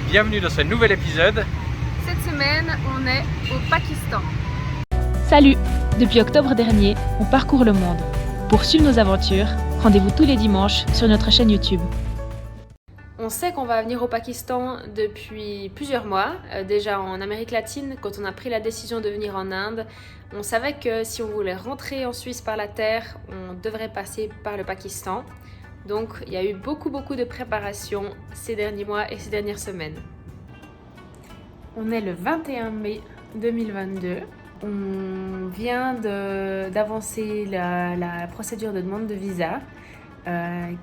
bienvenue dans ce nouvel épisode. Cette semaine, on est au Pakistan. Salut! Depuis octobre dernier, on parcourt le monde. Pour suivre nos aventures, rendez-vous tous les dimanches sur notre chaîne YouTube. On sait qu'on va venir au Pakistan depuis plusieurs mois. Déjà en Amérique latine, quand on a pris la décision de venir en Inde, on savait que si on voulait rentrer en Suisse par la terre, on devrait passer par le Pakistan. Donc il y a eu beaucoup de préparation ces derniers mois et ces dernières semaines. On est le 21 mai 2022. On vient d'avancer la procédure de demande de visa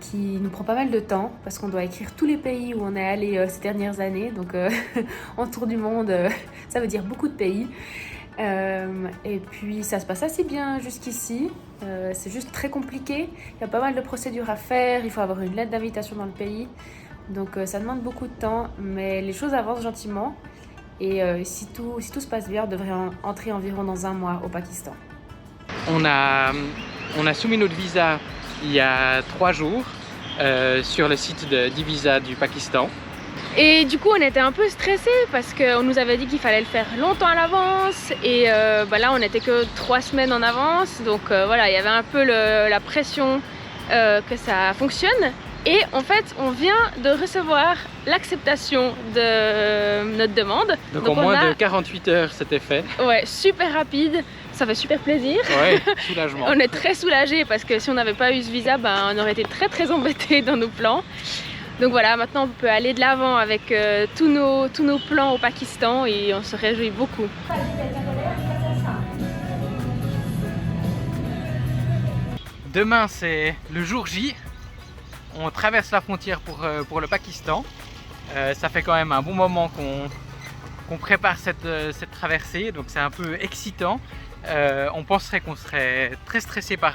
qui nous prend pas mal de temps parce qu'on doit écrire tous les pays où on est allé ces dernières années. Donc en tour du monde, ça veut dire beaucoup de pays. Et puis ça se passe assez bien jusqu'ici. C'est juste très compliqué. Il y a pas mal de procédures à faire. Il faut avoir une lettre d'invitation dans le pays. Donc ça demande beaucoup de temps, mais les choses avancent gentiment. Et si tout se passe bien, on devrait entrer environ dans un mois au Pakistan. On a soumis notre visa il y a 3 jours sur le site d'e-visa du Pakistan. Et du coup, on était un peu stressés parce qu'on nous avait dit qu'il fallait le faire longtemps à l'avance. Et là, on n'était que 3 semaines en avance. Donc voilà, il y avait un peu la pression que ça fonctionne. Et en fait, on vient de recevoir l'acceptation de notre demande. Donc en moins de 48 heures, c'était fait. Ouais, super rapide. Ça fait super plaisir. Ouais, soulagement. On est très soulagés parce que si on n'avait pas eu ce visa, on aurait été très embêtés dans nos plans. Donc voilà, maintenant on peut aller de l'avant avec tous nos plans au Pakistan et on se réjouit beaucoup. Demain, c'est le jour J. On traverse la frontière pour le Pakistan. Ça fait quand même un bon moment qu'on prépare cette traversée, donc c'est un peu excitant. On penserait qu'on serait très stressé par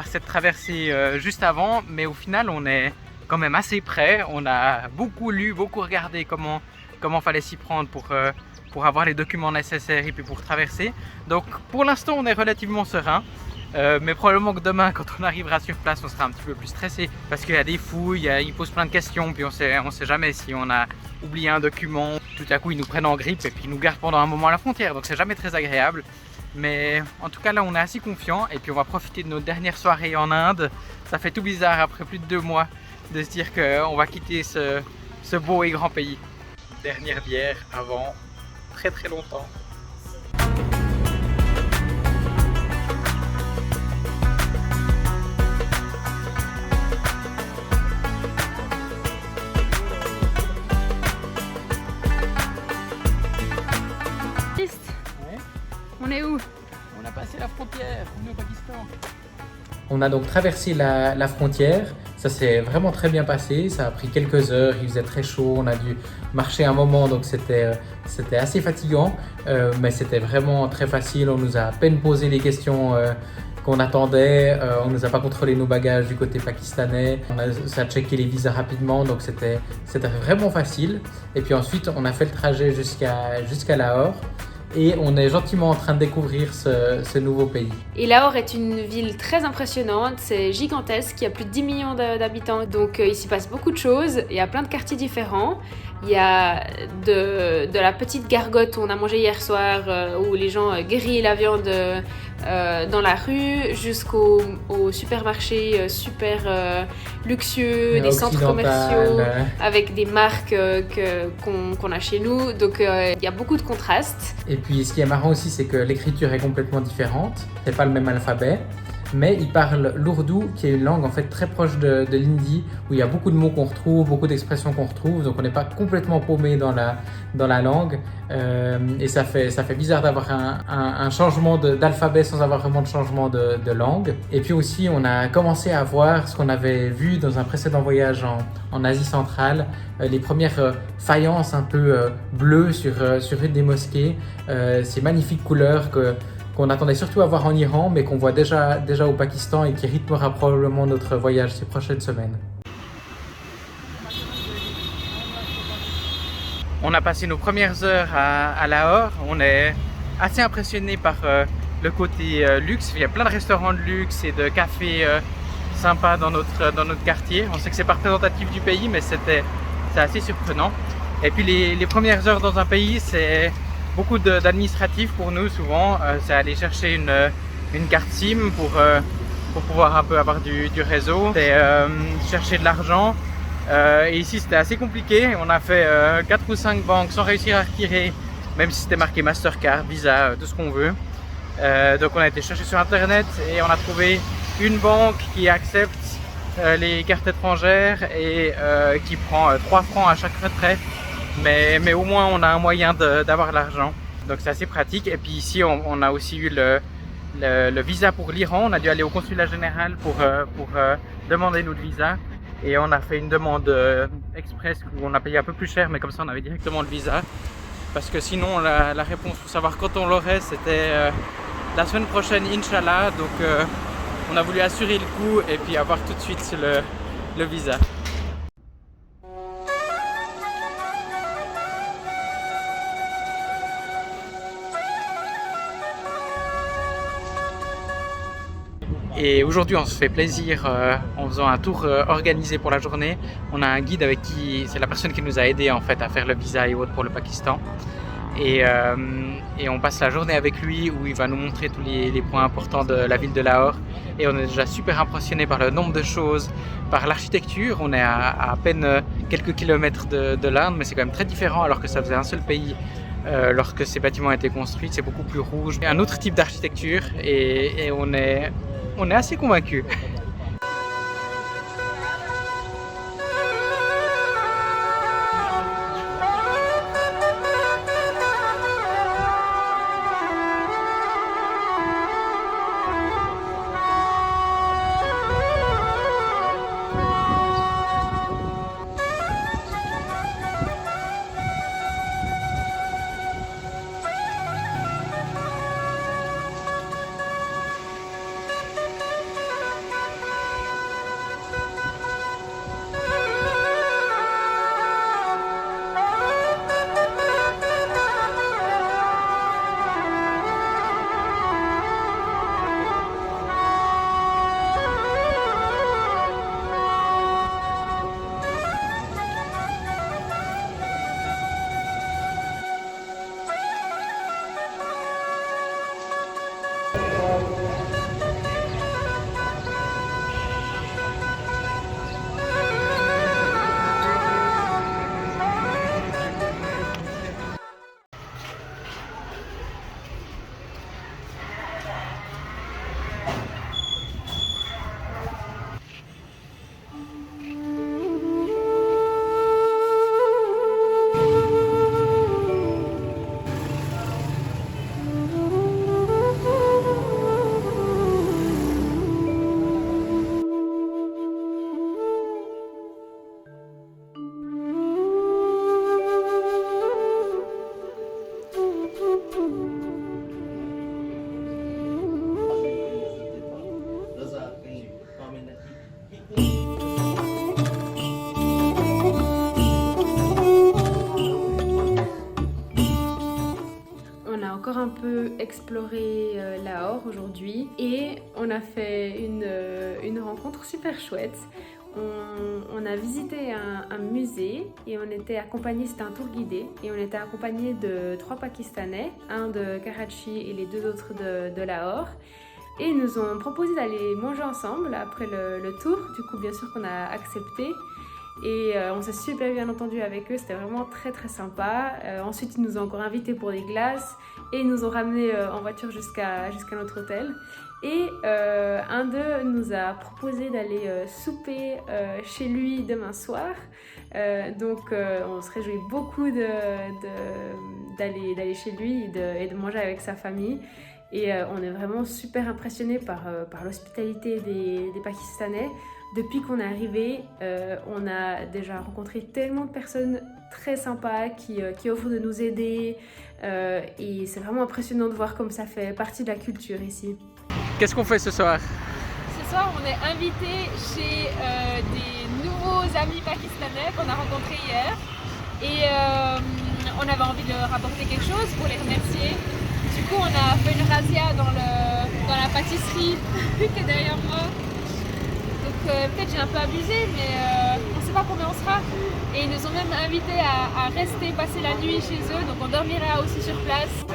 cette traversée juste avant, mais au final on est quand même assez près. On a beaucoup lu, beaucoup regardé comment fallait s'y prendre pour avoir les documents nécessaires et puis pour traverser. Donc pour l'instant on est relativement serein. Mais probablement que demain, quand on arrivera sur place, on sera un petit peu plus stressé parce qu'il y a des fouilles, ils posent plein de questions, puis on sait jamais si on a oublié un document. Tout à coup, ils nous prennent en grippe et puis ils nous gardent pendant un moment à la frontière, donc c'est jamais très agréable. Mais en tout cas, là, on est assez confiant et puis on va profiter de nos dernières soirées en Inde. Ça fait tout bizarre après plus de 2 mois de se dire qu'on va quitter ce beau et grand pays. Dernière bière avant très longtemps. On est où? On a passé la frontière, on est au Pakistan. On a donc traversé la frontière, ça s'est vraiment très bien passé, ça a pris quelques heures, il faisait très chaud, on a dû marcher un moment donc c'était assez fatigant, mais c'était vraiment très facile, on nous a à peine posé les questions qu'on attendait, on nous a pas contrôlé nos bagages du côté pakistanais, ça a checké les visas rapidement donc c'était vraiment facile. Et puis ensuite on a fait le trajet jusqu'à Lahore. Et on est gentiment en train de découvrir ce nouveau pays. Et Lahore est une ville très impressionnante, c'est gigantesque, il y a plus de 10 millions d'habitants, donc il s'y passe beaucoup de choses, il y a plein de quartiers différents. Il y a de la petite gargote où on a mangé hier soir, où les gens grillent la viande dans la rue, jusqu'au supermarché super luxueux, des centres commerciaux avec des marques qu'on a chez nous. Donc il y a beaucoup de contrastes. Et puis ce qui est marrant aussi, c'est que l'écriture est complètement différente. C'est pas le même alphabet. Mais ils parlent l'ourdou, qui est une langue en fait très proche de l'hindi, où il y a beaucoup de mots qu'on retrouve, beaucoup d'expressions qu'on retrouve, donc on n'est pas complètement paumé dans la langue. Et ça fait bizarre d'avoir un changement d'alphabet sans avoir vraiment de changement de langue. Et puis aussi, on a commencé à voir ce qu'on avait vu dans un précédent voyage en Asie centrale, les premières faïences un peu bleues sur une des mosquées, ces magnifiques couleurs qu'on attendait surtout à voir en Iran, mais qu'on voit déjà au Pakistan et qui rythmera probablement notre voyage ces prochaines semaines. On a passé nos premières heures à Lahore. On est assez impressionné par le côté luxe. Il y a plein de restaurants de luxe et de cafés sympas dans notre quartier. On sait que c'est pas représentatif du pays, mais c'est assez surprenant. Et puis les premières heures dans un pays, c'est beaucoup d'administratif pour nous souvent. C'est aller chercher une carte SIM pour pouvoir un peu avoir du réseau. C'est chercher de l'argent. Et ici c'était assez compliqué. On a fait 4 ou 5 banques sans réussir à retirer, même si c'était marqué Mastercard, Visa, tout ce qu'on veut. Donc on a été chercher sur internet et on a trouvé une banque qui accepte les cartes étrangères et qui prend 3 francs à chaque retrait. Mais au moins on a un moyen d'avoir l'argent. Donc c'est assez pratique. Et puis ici on a aussi eu le visa pour l'Iran. On a dû aller au consulat général pour demander notre visa. Et on a fait une demande express où on a payé un peu plus cher, mais comme ça on avait directement le visa. Parce que sinon la réponse pour savoir quand on l'aurait, c'était la semaine prochaine, Inch'Allah. Donc on a voulu assurer le coup et puis avoir tout de suite le visa. Et aujourd'hui on se fait plaisir en faisant un tour organisé pour la journée. On a un guide avec qui, c'est la personne qui nous a aidé en fait à faire le visa et autres pour le Pakistan. Et on passe la journée avec lui où il va nous montrer tous les points importants de la ville de Lahore. Et on est déjà super impressionné par le nombre de choses, par l'architecture. On est à peine quelques kilomètres de l'Inde, mais c'est quand même très différent alors que ça faisait un seul pays. Lorsque ces bâtiments étaient construits, c'est beaucoup plus rouge. Un autre type d'architecture et on est assez convaincus. Un peu exploré Lahore aujourd'hui et on a fait une rencontre super chouette. On a visité un musée et on était accompagné, c'était un tour guidé et on était accompagné de 3 Pakistanais, un de Karachi et les 2 autres de Lahore. Et ils nous ont proposé d'aller manger ensemble après le tour. Du coup, bien sûr qu'on a accepté. Et on s'est super bien entendu avec eux, c'était vraiment très très sympa. Ensuite ils nous ont encore invités pour des glaces et ils nous ont ramenés en voiture jusqu'à notre hôtel. Et un d'eux nous a proposé d'aller souper chez lui demain soir. Donc on se réjouit beaucoup d'aller chez lui et de manger avec sa famille. Et on est vraiment super impressionnés par l'hospitalité des Pakistanais. Depuis qu'on est arrivé, on a déjà rencontré tellement de personnes très sympas qui offrent de nous aider. Et c'est vraiment impressionnant de voir comme ça fait partie de la culture ici. Qu'est-ce qu'on fait ce soir? Ce soir, on est invité chez des nouveaux amis pakistanais qu'on a rencontrés hier. Et on avait envie de leur apporter quelque chose pour les remercier. Du coup, on a fait une razzia dans la pâtisserie qui est derrière moi. Donc peut-être j'ai un peu abusé, mais on ne sait pas combien on sera. Et ils nous ont même m'a invité à rester passer la nuit chez eux, donc on dormira aussi sur place.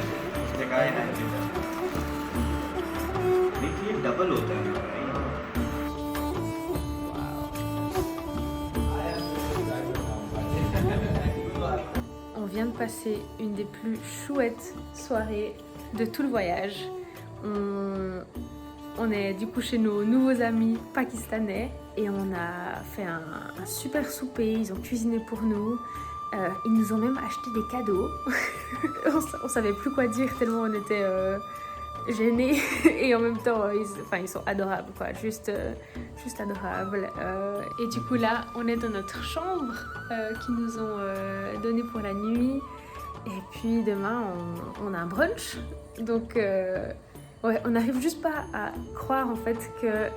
On vient de passer une des plus chouettes soirées de tout le voyage. On est du coup chez nos nouveaux amis pakistanais et on a fait un super souper, ils ont cuisiné pour nous. Ils nous ont même acheté des cadeaux. on savait plus quoi dire tellement on était gênés et en même temps ils sont adorables quoi, juste adorables. Et du coup là on est dans notre chambre qu'ils nous ont donnée pour la nuit et puis demain on a un brunch donc ouais, on n'arrive juste pas à croire en fait que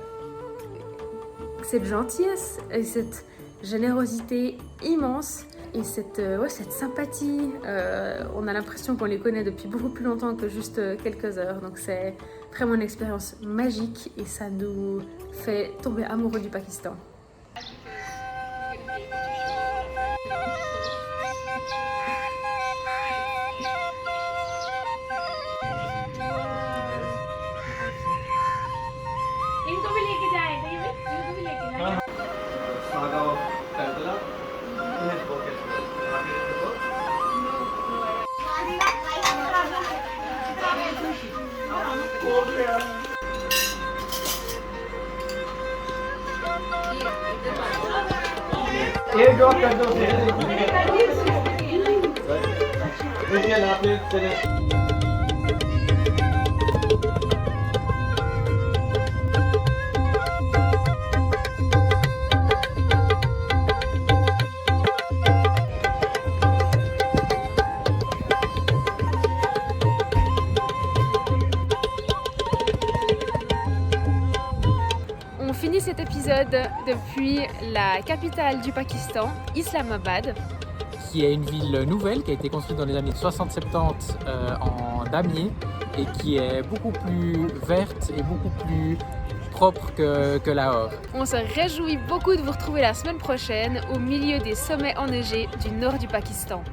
cette gentillesse et cette générosité immense et cette sympathie, on a l'impression qu'on les connaît depuis beaucoup plus longtemps que juste quelques heures. Donc c'est vraiment une expérience magique et ça nous fait tomber amoureux du Pakistan. On finit cet épisode depuis la capitale du Pakistan, Islamabad, qui est une ville nouvelle qui a été construite dans les années 60-70 en damier et qui est beaucoup plus verte et beaucoup plus propre que Lahore. On se réjouit beaucoup de vous retrouver la semaine prochaine au milieu des sommets enneigés du nord du Pakistan.